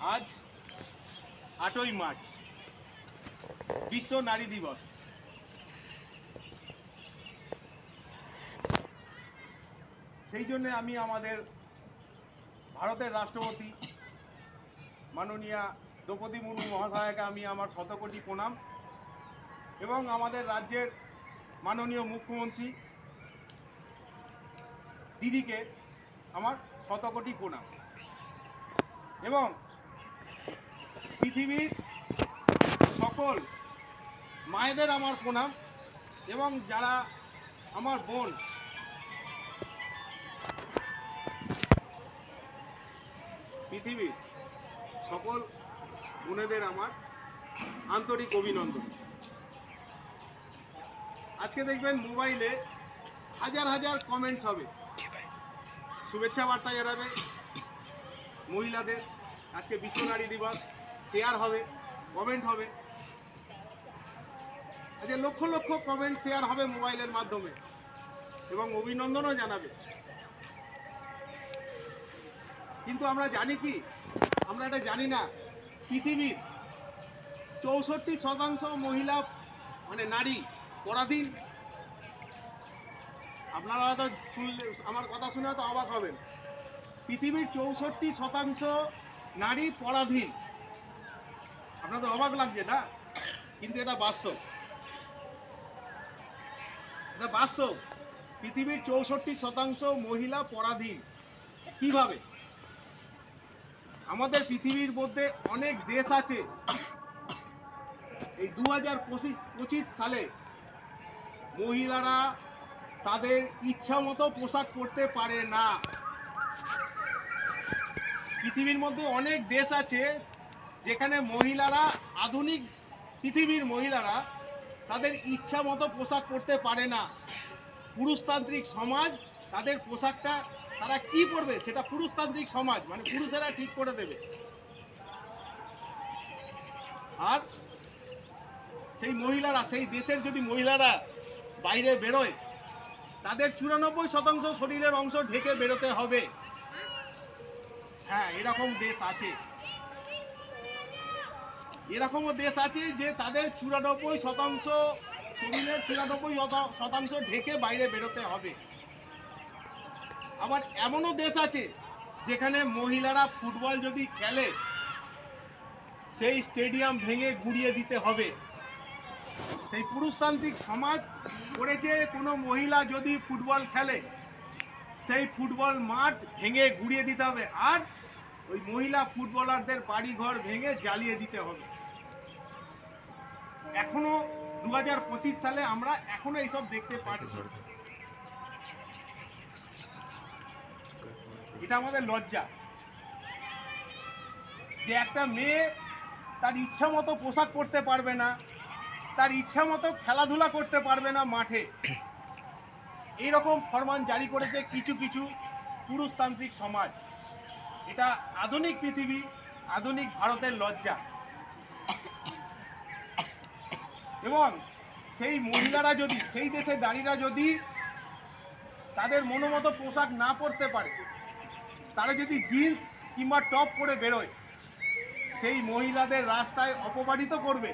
আজ 8ই মার্চ বিশ্ব নারী দিবস। সেই জন্য আমি আমাদের ভারতের রাষ্ট্রপতি মাননীয়া দ্রৌপদী মুর্মু মহাশয়াকে আমি আমার শতকোটি প্রণাম এবং আমাদের রাজ্যের মাননীয় মুখ্যমন্ত্রী দিদিকে আমার শতকোটি প্রণাম এবং পৃথিবীর সকল মায়েদের আমার প্রণাম এবং যারা আমার বোন পৃথিবীর সকল বোনেদের আমার আন্তরিক অভিনন্দন। আজকে দেখবেন মোবাইলে হাজার হাজার কমেন্টস হবে, শুভেচ্ছা বার্তা জানাবে মহিলাদের, আজকে বিশ্ব নারী দিবস, শেয়ার হবে, কমেন্ট হবে, আজকে লক্ষ লক্ষ কমেন্ট শেয়ার হবে মোবাইলের মাধ্যমে এবং অভিনন্দনও জানাবে। কিন্তু আমরা জানি কি, আমরা এটা জানি না, পৃথিবীর 64% মহিলা মানে নারী পরাধীন। আপনারা হয়তো শুনলে আমার কথা শুনে হয়তো অবাক হবেন, পৃথিবীর 64% নারী পরাধীন। আপনাদের অবাক লাগছে না, কিন্তু এটা বাস্তব, এটা বাস্তব। পৃথিবীর 64% মহিলা পরাধীন। কিভাবে? আমাদের পৃথিবীর মধ্যে অনেক দেশ আছে, এই 2025 সালে মহিলারা তাদের ইচ্ছা মতো পোশাক পরতে পারে না। পৃথিবীর মধ্যে অনেক দেশ আছে যেখানে মহিলারা, আধুনিক পৃথিবীর মহিলারা তাদের ইচ্ছা মতো পোশাক পরতে পারে না। পুরুষতান্ত্রিক সমাজ তাদের পোশাকটা তারা কি পরবে সেটা পুরুষতান্ত্রিক সমাজ, মানে পুরুষেরা ঠিক করে দেবে। আর সেই মহিলারা, সেই দেশের যদি মহিলারা বাইরে বেরোয়, তাদের 94% শরীরের অংশ ঢেকে বেরোতে হবে। হ্যাঁ, এরকম দেশ আছে, এরকমও দেশ আছে যে তাদের 94% শরীরের 94% ঢেকে বাইরে বেরোতে হবে। আবার এমনও দেশ আছে যেখানে মহিলারা ফুটবল যদি খেলে, সেই স্টেডিয়াম ভেঙে গুঁড়িয়ে দিতে হবে। সেই পুরুষতান্ত্রিক সমাজ করেছে, কোনো মহিলা যদি ফুটবল খেলে সেই ফুটবল মাঠ ভেঙে গুঁড়িয়ে দিতে হবে, আর ওই মহিলা ফুটবলারদের বাড়িঘর ভেঙে জ্বালিয়ে দিতে হবে। এখনো 2025 সালে আমরা এখনো এইসব দেখতে পাচ্ছি। এটা আমাদের লজ্জা যে একটা মেয়ে তার ইচ্ছা মতো পোশাক পরতে পারবে না, তার ইচ্ছা মতো খেলাধুলা করতে পারবে না মাঠে। এইরকম ফরমান জারি করেছে কিছু কিছু পুরুষতান্ত্রিক সমাজ। এটা আধুনিক পৃথিবী, আধুনিক ভারতের লজ্জা। এবং সেই মহিলারা যদি, সেই দেশের নারীরা যদি তাদের মনোমতো পোশাক না পরতে পারে, তারা যদি জিন্স কিংবা টপ পরে বেরোয়, সেই মহিলাদের রাস্তায় অপমানিত করবে,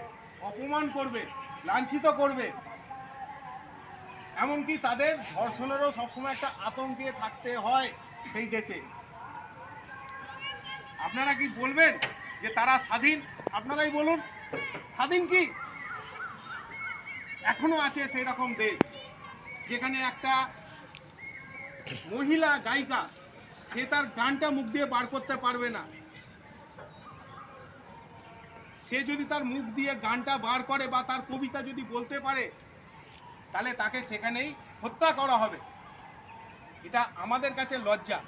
অপমান করবে, লাঞ্ছিত করবে, এমনকি তাদের ধর্ষণেরও সবসময় একটা আতঙ্কে থাকতে হয় সেই দেশে। আপনারা কি বলবেন যে তারা স্বাধীন? আপনারাই বলুন, স্বাধীন কি? এখনো আছে সেই রকম দেশ যেখানে একটা মহিলা গায়িকা, সে তার গানটা মুখ দিয়ে বার করতে পারবে না। সে যদি তার মুখ দিয়ে গানটা বার করে বা তার কবিতা যদি বলতে পারে, তাহলে তাকে সেখানেই হত্যা করা হবে। এটা আমাদের কাছে লজ্জা,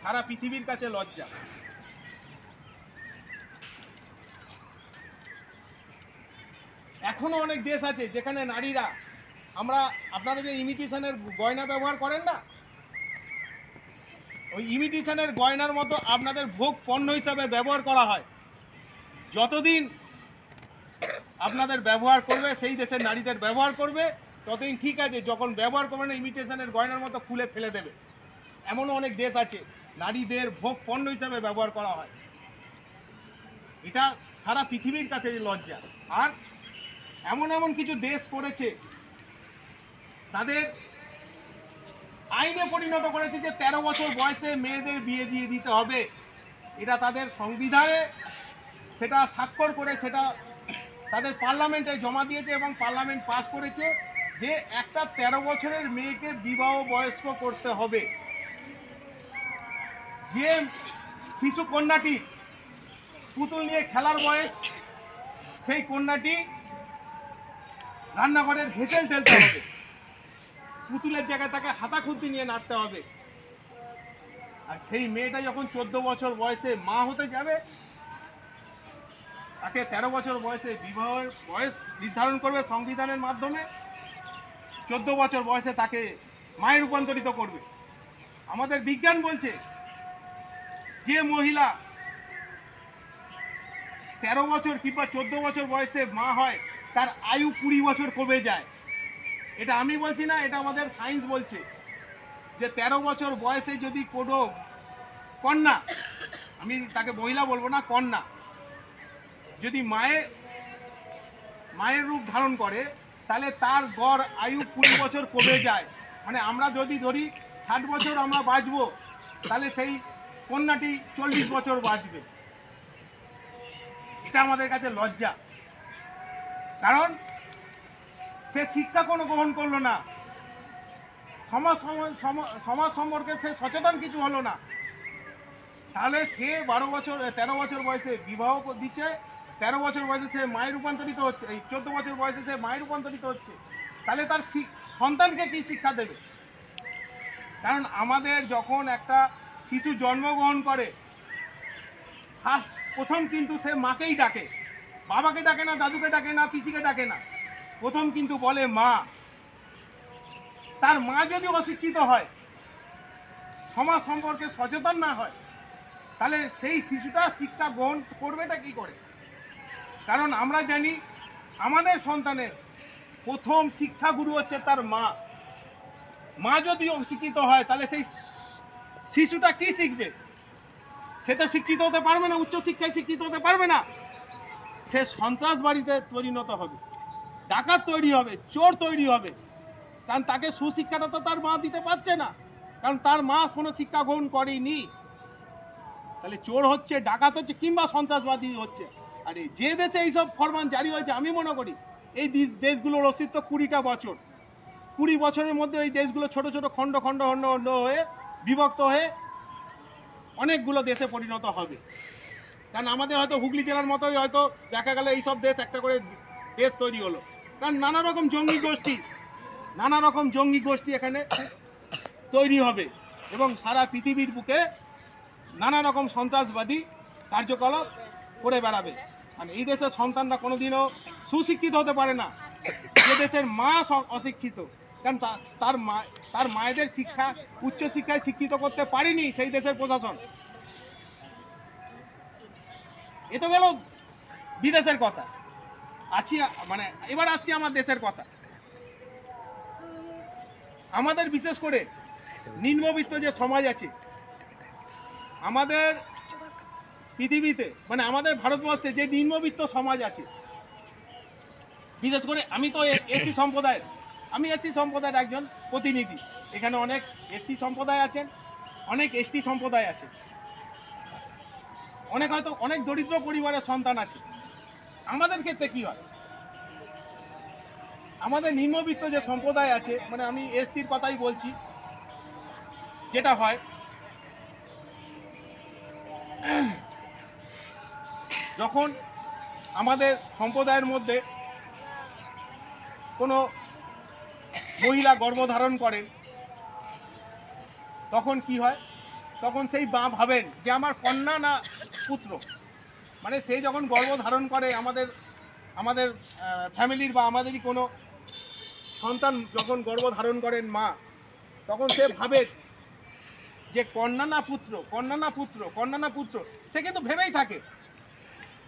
সারা পৃথিবীর কাছে লজ্জা। এখনো অনেক দেশ আছে যেখানে নারীরা, আপনারা যে ইমিটেশনের গয়না ব্যবহার করেন না, ওই ইমিটেশনের গয়নার মতো আপনাদের ভোগ পণ্য হিসাবে ব্যবহার করা হয়। যতদিন আপনাদের ব্যবহার করবে, সেই দেশের নারীদের ব্যবহার করবে, ততদিন ঠিক আছে। যখন ব্যবহার করবে না, ইমিটেশনের গয়নার মতো খুলে ফেলে দেবে। এমনও অনেক দেশ আছে নারীদের ভোগ পণ্য হিসাবে ব্যবহার করা হয়। এটা সারা পৃথিবীর কাছে লজ্জা। আর এমন এমন কিছু দেশ করেছে, তাদের আইনে পরিণত করেছে যে 13 বছর বয়সে মেয়েদের বিয়ে দিয়ে দিতে হবে। এটা তাদের সংবিধানে সেটা স্বাক্ষর করে সেটা তাদের পার্লামেন্টে জমা দিয়েছে এবং পার্লামেন্ট পাস করেছে যে একটা 13 বছরের মেয়েকে বিবাহ বয়স্ক করতে হবে। যে শিশু কন্যাটি পুতুল নিয়ে খেলার বয়স, সেই কন্যাটি রান্নাঘরের হেসেল ঠেলতে হবে, পুতুলের জায়গায় তাকে হাতা খুন্তি নিয়ে নাড়তে হবে। আর সেই মেয়েটা যখন 14 বছর বয়সে মা হতে যাবে, তাকে 13 বছর বয়সে বিবাহের বয়স নির্ধারণ করবে সংবিধানের মাধ্যমে, 14 বছর বয়সে তাকে মায়ে রূপান্তরিত করবে। আমাদের বিজ্ঞান বলছে যে মহিলা 13 বছর কিংবা 14 বছর বয়সে মা হয়, তার আয়ু 20 বছর কমে যায়। এটা আমি বলছি না, এটা আমাদের সায়েন্স বলছে যে 13 বছর বয়সে যদি কোনো কন্যা, আমি তাকে মহিলা বলবো না, কন্যা যদি মায়ের রূপ ধারণ করে, তাহলে তার গড় আয়ু 20 বছর কমে যায়। মানে আমরা যদি ধরি 60 বছর আমরা বাঁচবো, তাহলে সেই কন্যাটি 40 বছর বাঁচবে। এটা আমাদের কাছে লজ্জা, কারণ সে শিক্ষা কোনো গ্রহণ করলো না, সমাজ সম্পর্কে সে সচেতন কিছু হলো না। তাহলে সে 13 বছর বয়সে বিবাহ দিচ্ছে, 13 বছর বয়সে সে মায়ের রূপান্তরিত হচ্ছে, এই 14 বছর বয়সে সে মায়ের রূপান্তরিত হচ্ছে। তাহলে তার সন্তানকে কি শিক্ষা দেবে? কারণ আমাদের যখন একটা শিশু জন্মগ্রহণ করে, প্রথম কিন্তু সে মাকেই ডাকে, বাবাকে ডাকে না, দাদুকে ডাকে না, পিসিকে ডাকে না, প্রথম কিন্তু বলে মা। তার মা যদি অশিক্ষিত হয়, সমাজ সম্পর্কে সচেতন না হয়, তাহলে সেই শিশুটা শিক্ষা গ্রহণ করবেটা কি করে? কারণ আমরা জানি আমাদের সন্তানের প্রথম শিক্ষাগুরু হচ্ছে তার মা। মা যদি অশিক্ষিত হয়, তাহলে সেই শিশুটা কি শিখবে? সে তো শিক্ষিত হতে পারবে না, উচ্চশিক্ষায় শিক্ষিত হতে পারবে না। সে সন্ত্রাসবাদীতে পরিণত হবে, ডাকাত তৈরি হবে, চোর তৈরি হবে। কারণ তাকে সুশিক্ষাটা তো তার মা দিতে পারছে না, কারণ তার মা কোনো শিক্ষা গ্রহণ করেনি। তাহলে চোর হচ্ছে, ডাকাত হচ্ছে, কিংবা সন্ত্রাসবাদী হচ্ছে। আর যে দেশে এইসব ফরমান জারি হয়েছে, আমি মনে করি এই দেশগুলোর অস্তিত্ব 20টা বছর, 20 বছরের মধ্যে এই দেশগুলো ছোট ছোট খণ্ড খণ্ড খণ্ড খণ্ড হয়ে বিভক্ত হয়ে অনেকগুলো দেশে পরিণত হবে। কারণ আমাদের হয়তো হুগলি জেলার মতোই হয়তো দেখা গেল এইসব দেশ একটা করে দেশ তৈরি হলো। কারণ নানা রকম জঙ্গি গোষ্ঠী এখানে তৈরি হবে এবং সারা পৃথিবীর বুকে নানা রকম সন্ত্রাসবাদী কার্যকলাপ করে বেড়াবে। আর এই দেশের সন্তানরা কোনোদিনও সুশিক্ষিত হতে পারে না যে দেশের মা অশিক্ষিত। কারণ তার মায়েদের উচ্চশিক্ষায় শিক্ষিত করতে পারেনি সেই দেশের প্রশাসন। এ তো গেল বিদেশের কথা। এবার আসছি আমার দেশের কথা। আমাদের বিশেষ করে নিম্নবিত্ত যে সমাজ আছে আমাদের পৃথিবীতে, আমাদের ভারতবর্ষে যে নিম্নবিত্ত সমাজ আছে, বিশেষ করে আমি এসসি সম্প্রদায়ের একজন প্রতিনিধি। এখানে অনেক এসসি সম্প্রদায় আছেন, অনেক এসটি সম্প্রদায় আছে, অনেক দরিদ্র পরিবারের সন্তান আছে। আমাদের ক্ষেত্রে কি হয়? আমাদের নিম্নবিত্ত যে সম্প্রদায় আছে, আমি এসসির কথাই বলছি, যেটা হয় যখন আমাদের সম্প্রদায়ের মধ্যে কোনো মহিলা গর্ভধারণ করেন, তখন কি হয়? তখন সেই মা ভাবেন যে আমার কন্যা না পুত্র। সে যখন গর্ভধারণ করে, আমাদের ফ্যামিলির বা আমাদেরই কোনো সন্তান যখন গর্ভধারণ করেন মা, তখন সে ভাবে যে কন্যা না পুত্র। সে কিন্তু ভেবেই থাকে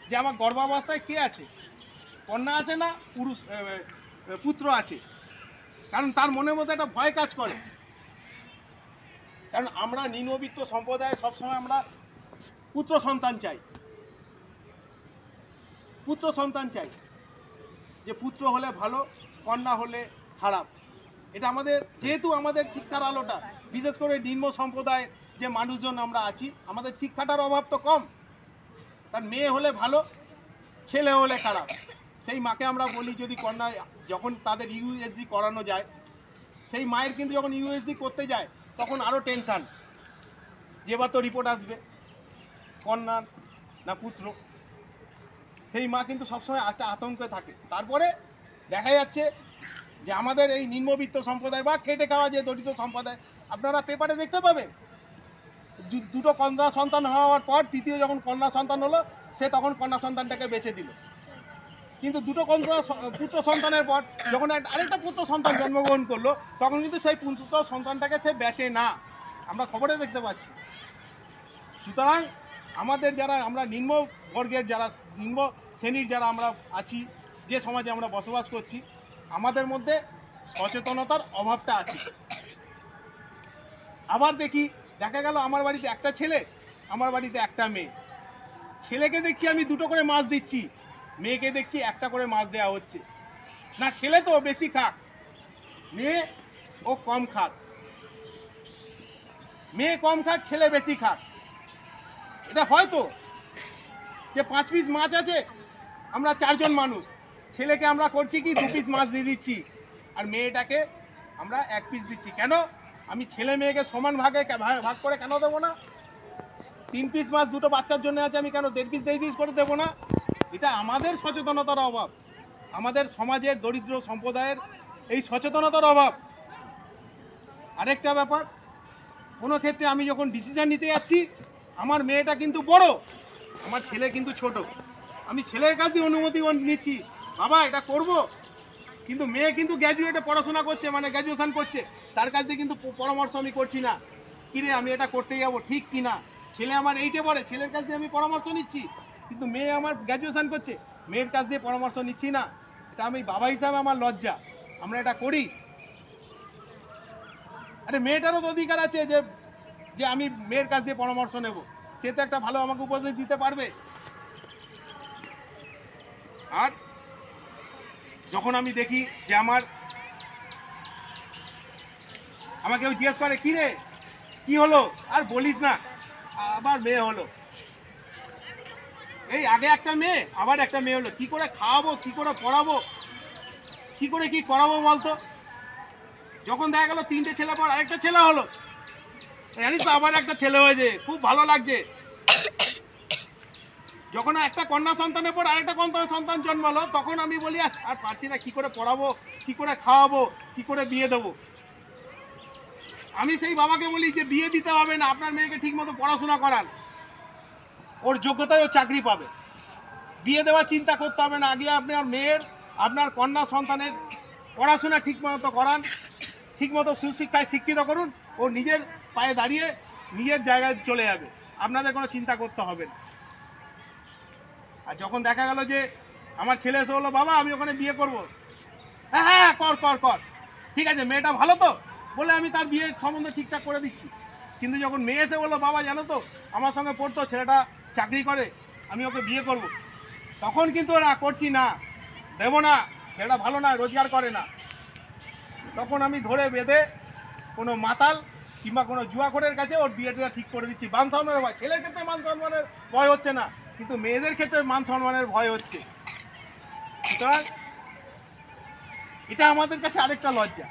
যে আমার গর্ভাবস্থায় কে আছে, কন্যা আছে না পুত্র আছে। কারণ তার মনের মধ্যে একটা ভয় কাজ করে। কারণ আমরা নিম্নবিত্ত সম্প্রদায়ে সবসময় আমরা পুত্র সন্তান চাই। পুত্র সন্তান চাই, যে পুত্র হলে ভালো, কন্যা হলে খারাপ। এটা আমাদের, যেহেতু আমাদের শিক্ষার আলোটা, বিশেষ করে নিম্ন সম্প্রদায়ের যে মানুষজন আমরা আছি, আমাদের শিক্ষাটার অভাব তো কম। কারণ মেয়ে হলে ভালো, ছেলে হলে খারাপ। সেই মাকে আমরা বলি, যদি কন্যা, যখন তাদের ইউএসজি করানো যায়, সেই মায়ের কিন্তু যখন ইউএসজি করতে যায় তখন আরও টেনশান, যে এবার তো রিপোর্ট আসবে কন্যা না পুত্র। সেই মা কিন্তু সবসময় একটা আতঙ্কে থাকে। তারপরে দেখা যাচ্ছে যে আমাদের এই নিম্নবিত্ত সম্প্রদায় বা খেটে খাওয়া যে দরিদ্র সম্প্রদায়, আপনারা পেপারে দেখতে পাবেন, দুটো কন্যা সন্তান হওয়ার পর তৃতীয় যখন কন্যা সন্তান হলো, সে তখন কন্যা সন্তানটাকে বেঁচে দিল। কিন্তু দুটো পুত্র সন্তানের পর যখন আরেকটা পুত্র সন্তান জন্মগ্রহণ করলো, তখন কিন্তু সেই পুত্র সন্তানটাকে সে বেঁচে না, আমরা খবরে দেখতে পাচ্ছি। সুতরাং আমাদের যারা আমরা নিম্ন বর্গের, যারা নিম্ন শ্রেণীর যারা আমরা আছি, যে সমাজে আমরা বসবাস করছি, আমাদের মধ্যে সচেতনতার অভাবটা আছে। আবার দেখা গেল আমার বাড়িতে একটা ছেলে, আমার বাড়িতে একটা মেয়ে। ছেলেকে দেখছি আমি দুটো করে মাছ দিচ্ছি, মেয়েকে দেখছি একটা করে মাছ দেওয়া হচ্ছে। না, ছেলে তো বেশি খাক, মেয়ে ও কম খাক। মেয়ে কম খাক, ছেলে বেশি খাক। এটা হয়তো যে 5 পিস মাছ আছে, আমরা 4 জন মানুষ, ছেলেকে আমরা করছি কি 2 পিস মাছ দিয়ে দিচ্ছি, আর মেয়েটাকে আমরা 1 পিস দিচ্ছি। কেন? আমি ছেলে মেয়েকে সমান ভাগ করে কেন দেবো না? 3 পিস মাছ দুটো বাচ্চার জন্য আছে, আমি কেন 1.5 পিস করে দেবো না? এটা আমাদের সচেতনতার অভাব, আমাদের সমাজের দরিদ্র সম্প্রদায়ের এই সচেতনতার অভাব। আরেকটা ব্যাপার, কোনো ক্ষেত্রে আমি যখন ডিসিশন নিতে যাচ্ছি, আমার মেয়েটা কিন্তু বড়, আমার ছেলে কিন্তু ছোট, আমি ছেলের কাছ দিয়ে অনুমতি নিচ্ছি, বাবা এটা করব। কিন্তু মেয়ে কিন্তু গ্র্যাজুয়েটে পড়াশোনা করছে, মানে গ্র্যাজুয়েশন করছে, তার কাছ দিয়ে কিন্তু পরামর্শ আমি করছি না, কিরে আমি এটা করতে যাবো ঠিক কি না। ছেলে আমার 8-এ পড়ে, ছেলের কাছ দিয়ে আমি পরামর্শ নিচ্ছি, কিন্তু মেয়ে আমার গ্র্যাজুয়েশন করছে, মেয়ের কাছ দিয়ে পরামর্শ নিচ্ছি না। এটা আমি বাবা হিসাবে আমার লজ্জা, আমরা এটা করি। আরে মেয়েটারও তো অধিকার আছে যে আমি মেয়ের কাছ দিয়ে পরামর্শ নেব, সে তো একটা ভালো আমাকে উপদেশ দিতে পারবে। আর যখন আমি দেখি যে আমাকে কেউ জিজ্ঞেস করে, কি রে কি হলো, আর বলিস না, আবার মেয়ে হলো, এই আগে একটা মেয়ে আবার একটা মেয়ে হলো, কি করে খাওয়াবো, কি করে পড়াবো, কি করে কি করাবো বলতো। যখন দেখা গেল 3টে ছেলে পর আরেকটা ছেলে হলো, জানিস তো আবার একটা ছেলে হয়েছে, খুব ভালো লাগছে। যখন একটা কন্যা সন্তানের পর আরেকটা কন্যা সন্তান জন্মালো, তখন আমি বলি আর পারছি না, কি করে পড়াবো, কি করে খাওয়াবো, কি করে বিয়ে দেবো। আমি সেই বাবাকে বলি যে বিয়ে দিতে হবে না, আপনার মেয়েকে ঠিক মতো পড়াশোনা করান, ওর যোগ্যতায় ও চাকরি পাবে, বিয়ে দেওয়ার চিন্তা করতে হবে না। আগে আপনার কন্যা সন্তানের পড়াশোনা ঠিক মতো করান, ঠিক মতো সুশিক্ষায় শিক্ষিত করুন, ও নিজের পায়ে দাঁড়িয়ে নিজের জায়গায় চলে যাবে, আপনাদের কোনো চিন্তা করতে হবে না। আর যখন দেখা গেল যে আমার ছেলে এসে বললো, বাবা আমি ওখানে বিয়ে করবো, হ্যাঁ হ্যাঁ কর, ঠিক আছে, মেয়েটা ভালো তো বলে আমি তার বিয়ের সম্বন্ধ ঠিকঠাক করে দিচ্ছি। কিন্তু যখন মেয়ে এসে বললো, বাবা জানো তো আমার সঙ্গে পড়তো, ছেলেটা চাকরি করে, আমি ওকে বিয়ে করব, তখন কিন্তু না, করছি না, দেবো না, ছেলেটা ভালো না, রোজগার করে না। তখন আমি ধরে বেঁধে কোনো মাতাল কিংবা কোনো জুয়াখোরের কাছে ওর বিয়েটা ঠিক করে দিচ্ছি। মান সম্মানের ভয়, ছেলের ক্ষেত্রে মান সম্মানের ভয় হচ্ছে না, কিন্তু মেয়েদের ক্ষেত্রে মান সম্মানের ভয় হচ্ছে। সুতরাং এটা আমাদের কাছে আরেকটা লজ্জা।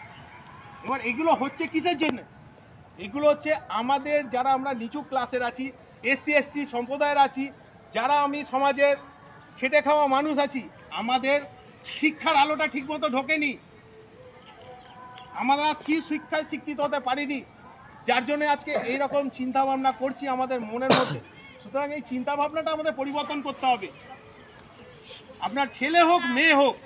এবার এগুলো হচ্ছে কিসের জন্য? এগুলো হচ্ছে আমাদের যারা আমরা নিচু ক্লাসের আছি, SC/ST সম্প্রদায়ের আছি, যারা আমি সমাজের খেটে খাওয়া মানুষ আছি, আমাদের শিক্ষার আলোটা ঠিকমতো ঢোকেনি, আমরা শিক্ষায় শিক্ষিত হতে পারিনি, যার জন্য আজকে এইরকম চিন্তাভাবনা করছি আমাদের মনের মধ্যে। সুতরাং এই চিন্তাভাবনাটা আমাদের পরিবর্তন করতে হবে। আপনার ছেলে হোক মেয়ে হোক,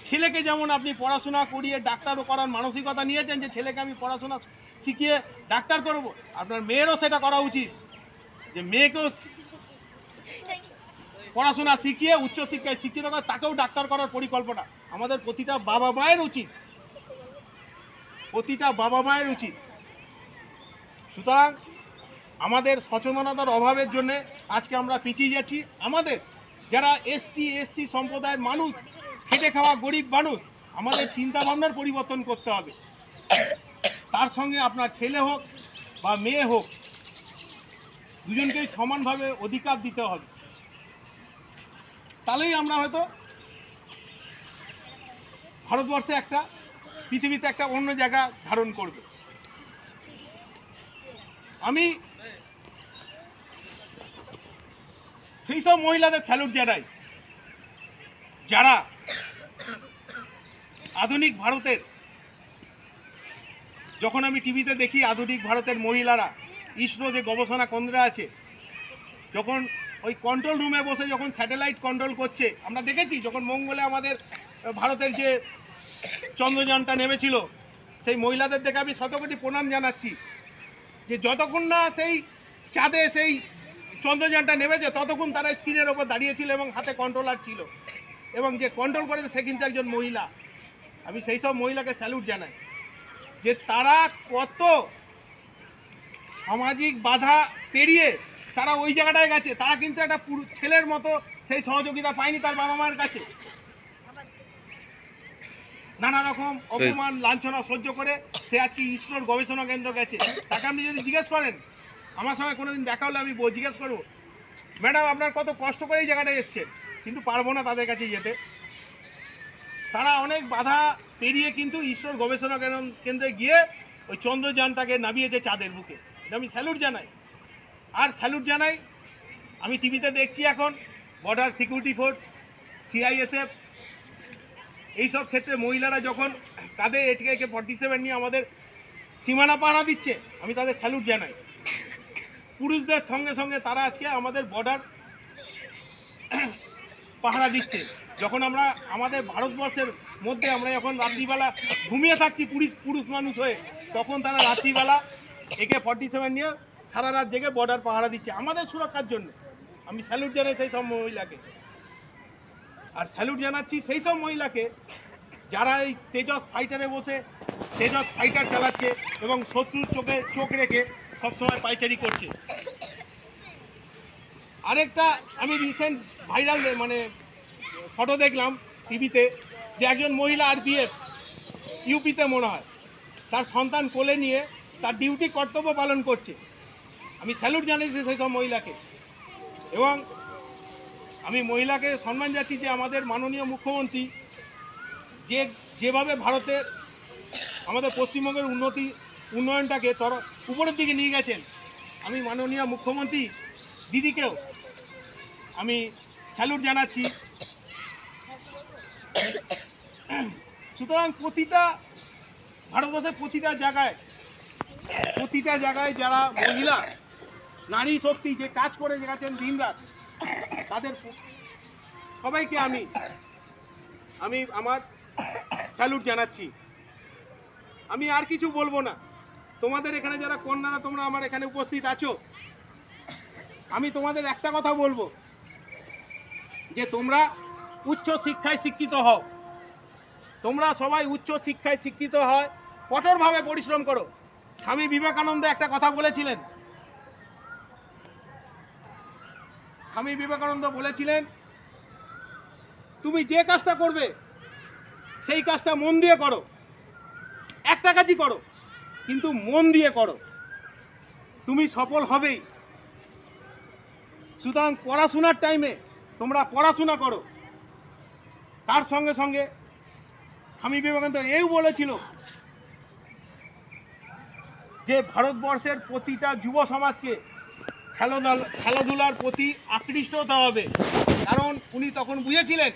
ছেলেকে যেমন আপনি পড়াশোনা করিয়ে ডাক্তারও করার মানসিকতা নিয়েছেন যে ছেলেকে আমি পড়াশোনা শিখিয়ে ডাক্তার করব, আপনার মেয়েরও সেটা করা উচিত, যে মেয়েকেও পড়াশোনা শিখিয়ে উচ্চশিক্ষায় শিক্ষিত করে তাকেও ডাক্তার করার পরিকল্পনা আমাদের প্রতিটা বাবা মায়ের উচিত। সুতরাং আমাদের সচেতনতার অভাবের জন্য আজকে আমরা পিছিয়ে যাচ্ছি। আমাদের যারা এসটি এসসি সম্প্রদায়ের মানুষ, খেটে খাওয়া গরিব মানুষ, আমাদের চিন্তা ভাবনার পরিবর্তন করতে হবে। তার সঙ্গে আপনার ছেলে হোক বা মেয়ে হোক, দুজনকেই সমানভাবে অধিকার দিতে হবে। তাহলেই আমরা হয়তো ভারতবর্ষে একটা, পৃথিবীতে একটা অন্য জায়গা ধারণ করবে। আমি সেই সব মহিলাদের স্যালুট জানাই যারা আধুনিক ভারতের, যখন আমি টিভিতে দেখি আধুনিক ভারতের মহিলারা ইসরো যে গবেষণা কেন্দ্র আছে, যখন ওই কন্ট্রোল রুমে বসে যখন স্যাটেলাইট কন্ট্রোল করছে, আমরা দেখেছি যখন মঙ্গলে আমাদের ভারতের যে চন্দ্রযানটা নেমেছিল, সেই মহিলাদের দেখে আমি শতকোটি প্রণাম জানাচ্ছি যে যতক্ষণ না সেই চাঁদে সেই চন্দ্রযানটা নেমেছে ততক্ষণ তারা স্ক্রিনের ওপর দাঁড়িয়েছিল এবং হাতে কন্ট্রোলার ছিল, এবং যে কন্ট্রোল করেছে সে কিন্তু একজন মহিলা। আমি সেই সব মহিলাকে স্যালুট জানাই যে তারা কত সামাজিক বাধা পেরিয়ে তারা ওই জায়গাটায় গেছে। তারা কিন্তু একটা ছেলের মতো সেই সহযোগিতা পায়নি তার বাবা মায়ের কাছে। নানা রকম অপমান লাঞ্ছনা সহ্য করে সে আজকে ইসরোর গবেষণা কেন্দ্র গেছে। তাকে আপনি যদি জিজ্ঞেস করেন, আমার সঙ্গে কোনোদিন দেখা হলে আমি জিজ্ঞেস করবো, ম্যাডাম আপনার কত কষ্ট করে এই জায়গাটায় এসছেন, কিন্তু পারবো না তাদের কাছে যেতে। তারা অনেক বাধা পেরিয়ে কিন্তু ইসরোর গবেষণা কেন্দ্রে গিয়ে ওই চন্দ্রযানটাকে নামিয়েছে চাঁদের বুকে। এটা আমি স্যালুট জানাই। আর স্যালুট জানাই, আমি টিভিতে দেখছি এখন বর্ডার সিকিউরিটি ফোর্স, সিআইএসএফ, এইসব ক্ষেত্রে মহিলারা যখন কাঁধে AK-47 নিয়ে আমাদের সীমানা পাহারা দিচ্ছে, আমি তাদের স্যালুট জানাই। পুরুষদের সঙ্গে সঙ্গে তারা আজকে আমাদের বর্ডার পাহারা দিচ্ছে। যখন আমরা আমাদের ভারতবর্ষের মধ্যে আমরা যখন রাত্রিবেলা ঘুমিয়ে থাকছি পুরুষ মানুষ হয়ে, তখন তারা রাত্রিবেলা AK-47 নিয়ে সারা রাত জেগে বর্ডার পাহারা দিচ্ছে আমাদের সুরক্ষার জন্য। আমি স্যালুট জানাই সেই সব মহিলাকে। আর স্যালুট জানাচ্ছি সেই সব মহিলাকে যারা এই তেজস ফাইটারে বসে তেজস ফাইটার চালাচ্ছে এবং শত্রুর চোখে চোখ রেখে সবসময় পাইচারি করছে। আরেকটা আমি রিসেন্ট ভাইরাল ফটো দেখলাম টিভিতে, যে একজন মহিলা RPF ইউপিতে মনে হয় তার সন্তান কোলে নিয়ে তার ডিউটি কর্তব্য পালন করছে। আমি স্যালুট জানাইছি সেই সব মহিলাকে, এবং আমি মহিলাকে সম্মান যাচ্ছি যে আমাদের মাননীয় মুখ্যমন্ত্রী যেভাবে ভারতের আমাদের পশ্চিমবঙ্গের উন্নয়নটাকে উপরের দিকে নিয়ে গেছেন, আমি মাননীয় মুখ্যমন্ত্রী দিদিকেও আমি স্যালুট জানাচ্ছি। সুতরাং ভারতবর্ষের প্রতিটা জায়গায় যারা মহিলা নারী শক্তি যে কাজ করে গেছেন দিনরাত, তাদের সবাইকে আমি আমার স্যালুট জানাচ্ছি। আমি আর কিছু বলবো না। তোমাদের এখানে যারা কন্যারা তোমরা আমার এখানে উপস্থিত আছো, আমি তোমাদের একটা কথা বলবো যে তোমরা উচ্চ শিক্ষায় শিক্ষিত হও। তোমরা সবাই উচ্চ শিক্ষায় শিক্ষিত হয়, কঠোরভাবে পরিশ্রম করো। স্বামী বিবেকানন্দ একটা কথা বলেছিলেন। স্বামী বিবেকানন্দ বলেছিলেন, তুমি যে কাজটা করবে সেই কাজটা মন দিয়ে করো, একটা কাজই করো কিন্তু মন দিয়ে করো, তুমি সফল হবেই। সুতরাং পড়াশোনার টাইমে তোমরা পড়াশোনা করো। তার সঙ্গে সঙ্গে স্বামী বিবেকানন্দ এই বলেছিল যে ভারতবর্ষের প্রতিটা যুব সমাজকে খেলাধুলার প্রতি আকৃষ্ট হতে হবে। কারণ উনি তখন বুঝেছিলেন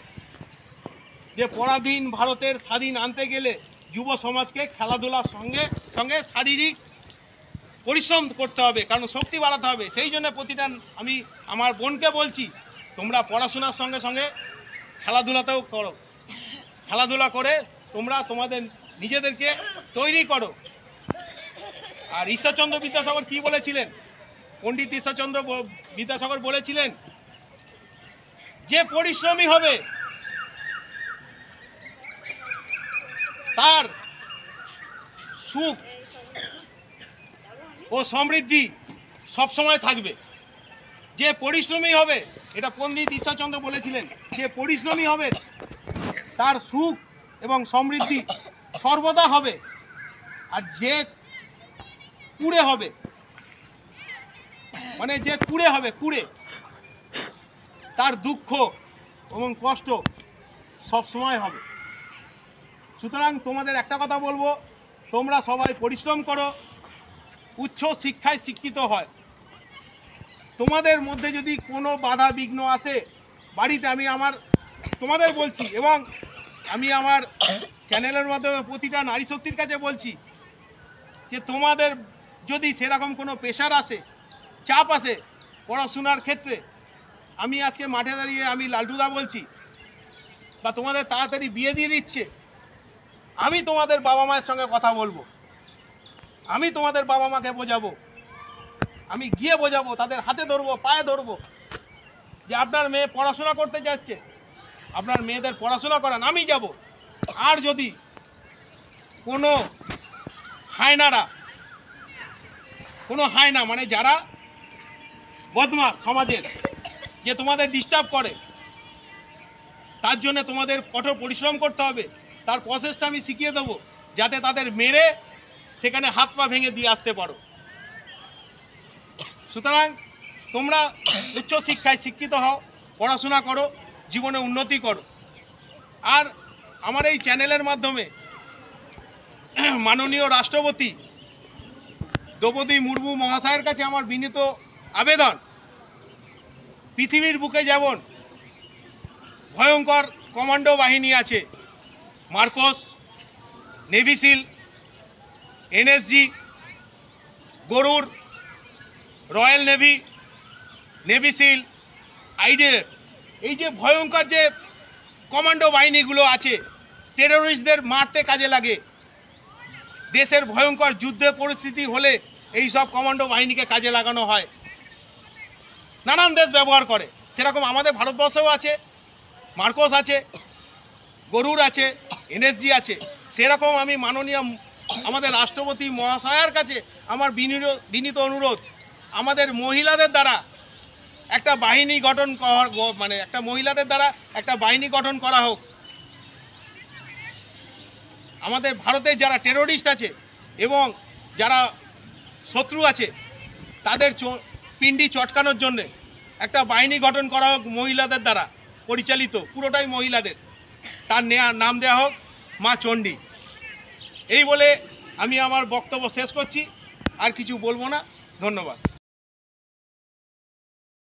যে পরাধীন ভারতের স্বাধীন আনতে গেলে যুব সমাজকে খেলাধুলার সঙ্গে সঙ্গে শারীরিক পরিশ্রম করতে হবে, কারণ শক্তি বাড়াতে হবে। সেই জন্য আমি আমার বোনকে বলছি, তোমরা পড়াশোনার সঙ্গে সঙ্গে খেলাধুলাতেও করো। খেলাধুলা করে তোমরা তোমাদের নিজেদেরকে তৈরি করো। আর ঈশ্বরচন্দ্র বিদ্যাসাগর কি বলেছিলেন? পণ্ডিত ঈশ্বরচন্দ্র বিদ্যাসাগর বলেছিলেন, যে পরিশ্রমী হবে তার সুখ ও সমৃদ্ধি সবসময় থাকবে। যে পরিশ্রমী হবে, এটা পণ্ডিত ঈশ্বরচন্দ্র বলেছিলেন, যে পরিশ্রমী হবে তার সুখ এবং সমৃদ্ধি সর্বদা হবে, আর যে কুড়ে হবে, মানে যে কুড়ে হবে, কুড়ে, তার দুঃখ এবং কষ্ট সব সময় হবে। সুতরাং তোমাদের একটা কথা বলবো, তোমরা সবাই পরিশ্রম করো, উচ্চ শিক্ষায় শিক্ষিত হয়। তোমাদের মধ্যে যদি কোনো বাধা বিঘ্ন আসে বাড়িতে, আমি তোমাদের বলছি, এবং আমি আমার চ্যানেলের মাধ্যমে প্রতিটা নারী শক্তির কাছে বলছি যে তোমাদের যদি সেরকম কোনো প্রেশার আসে, চাপ আসে পড়াশোনার ক্ষেত্রে, আমি আজকে মাঠে দাঁড়িয়ে আমি লালটুদা বলছি, বা তোমাদের তাড়াতাড়ি বিয়ে দিয়ে দিচ্ছে, আমি তোমাদের বাবা মায়ের সঙ্গে কথা বলবো, আমি তোমাদের বাবা মাকে বোঝাবো, আমি গিয়ে বোঝাবো, তাদের হাতে ধরবো, পায়ে ধরবো, যে আপনার মেয়ে পড়াশোনা করতে যাচ্ছে, আপনার মেয়েদের পড়াশোনা করান, আমি যাব। আর যদি কোনো হায়নারা, কোনো হায়না মানে যারা বদমাশ সমাজের, যে তোমাদের ডিস্টার্ব করে, তার জন্য তোমাদের কঠোর পরিশ্রম করতে হবে, তার প্রসেসটা আমি শিখিয়ে দেবো, যাতে তাদের মেরে সেখানে হাত পা ভেঙে দিয়ে আসতে পারো। সুতরাং তোমরা উচ্চ শিক্ষায় শিক্ষিত হও, পড়াশোনা করো, জীবনে উন্নতি করো। আর আমার এই চ্যানেলের মাধ্যমে মাননীয় রাষ্ট্রপতি দ্রৌপদী মুর্মু মহাশয়ের কাছে আমার বিনীত আবেদন, পৃথিবীর বুকে যেমন ভয়ঙ্কর কমান্ডো বাহিনী আছে, মার্কোস, নেভি সিল, এনএসজি, গরুর, royal navy, navy seal, IDF, এই যে ভয়ঙ্কর যে কমান্ডো বাহিনীগুলো আছে, টেরোরিস্টদের মারতে কাজে লাগে। দেশের ভয়ঙ্কর যুদ্ধের পরিস্থিতি হলে এই সব কমান্ডো বাহিনীকে কাজে লাগানো হয়, নানান দেশ ব্যবহার করে। সেরকম আমাদের ভারতবর্ষেও আছে, মার্কোস আছে, গরুর আছে, এনএসজি আছে। সেরকম আমি মাননীয় আমাদের রাষ্ট্রপতি মহাশয়ের কাছে আমার বিনীত অনুরোধ, আমাদের মহিলাদের দ্বারা একটা বাহিনী গঠন একটা বাহিনী গঠন করা হোক। আমাদের ভারতে যারা টেরোরিস্ট আছে এবং যারা শত্রু আছে, তাদের পিণ্ডি চটকানোর জন্যে একটা বাহিনী গঠন করা হোক, মহিলাদের দ্বারা পরিচালিত, পুরোটাই মহিলাদের। তার নাম দেওয়া হোক মা চণ্ডী। এই বলে আমি আমার বক্তব্য শেষ করছি, আর কিছু বলবো না। ধন্যবাদ।